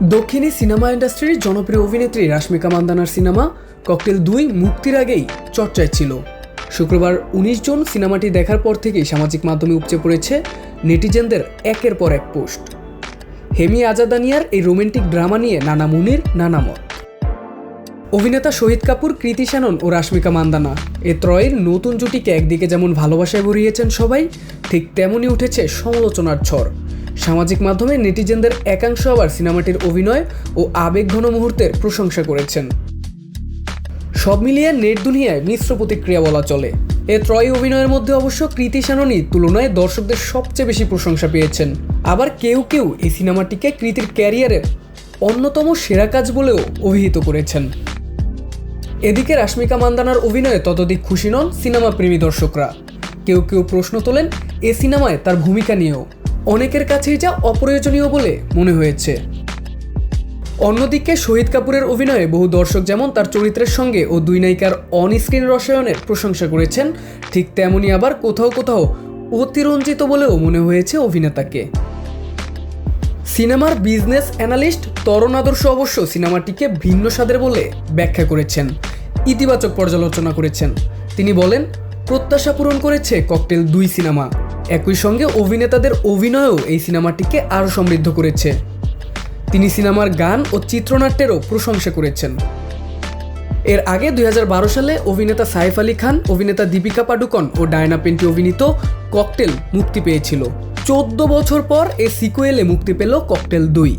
দক্ষিণী সিনেমা ইন্ডাস্ট্রির জনপ্রিয় অভিনেত্রী রাশমিকা মান্দানার সিনেমা ককটেল 2 মুক্তির আগেই চর্চায় ছিল। শুক্রবার 19 জুন সিনেমাটি দেখার পর থেকেই সামাজিক মাধ্যমে উপচে পড়েছে নেটিজেনদের একের পর এক পোস্ট। হেমি আজাদানিয়ার এই রোমান্টিক ড্রামা নিয়ে নানা মুনির নানা মত। অভিনেতা শহীদ কাপুর, কৃতি শ্যানন ও রাশমিকা মান্দানা এ ত্রয়ের নতুন জুটিকে একদিকে যেমন ভালোবাসায় ভরিয়েছেন সবাই, ঠিক তেমনই উঠেছে সমালোচনার ঝড়। সামাজিক মাধ্যমে নেটিজেনদের একাংশ আবার সিনেমাটির অভিনয় ও আবেগঘন মুহূর্তের প্রশংসা করেছেন। সব মিলিয়ে নেট দুনিয়ায় মিশ্র প্রতিক্রিয়া বলা চলে। এ ত্রয় অভিনয়ের মধ্যে অবশ্য কৃতি শ্যাননই তুলনায় দর্শকদের সবচেয়ে বেশি প্রশংসা পেয়েছেন। আবার কেউ কেউ এই সিনেমাটিকে কৃতির ক্যারিয়ারের অন্যতম সেরা কাজ বলেও অভিহিত করেছেন। এদিকে রাশমিকা মান্দানার অভিনয়ে ততোধিক খুশি নন সিনেমা প্রেমী দর্শকরা। কেউ কেউ প্রশ্ন তোলেন এ সিনেমায় তার ভূমিকা নিয়েও। অনেকের কাছেই যা অপ্রয়োজনীয় বলে মনে হয়েছে। অন্যদিকে শহীদ কাপুরের অভিনয়ে বহু দর্শক যেমন তার চরিত্রের সঙ্গে ও দুই নায়িকার অন স্ক্রিন রসায়নের প্রশংসা করেছেন, ঠিক তেমনই আবার কোথাও কোথাও অতিরঞ্জিত বলেও মনে হয়েছে অভিনেতাকে। সিনেমার বিজনেস অ্যানালিস্ট তরণ আদর্শ অবশ্য সিনেমাটিকে ভিন্ন স্বাদের বলে ব্যাখ্যা করেছেন, ইতিবাচক পর্যালোচনা করেছেন। তিনি বলেন, প্রত্যাশা পূরণ করেছে ককটেল 2 সিনেমা। একই সঙ্গে অভিনেতাদের অভিনয়ও এই সিনেমাটিকে আরও সমৃদ্ধ করেছে। তিনি সিনেমার গান ও চিত্রনাট্যেরও প্রশংসা করেছেন। এর আগে 2012 সালে অভিনেতা সাইফ আলী খান, অভিনেতা দীপিকা পাডুকোন ও ডায়না পেন্টি অভিনীত ককটেল মুক্তি পেয়েছিল। 14 বছর পর এই সিকুয়েলে মুক্তি পেল ককটেল 2।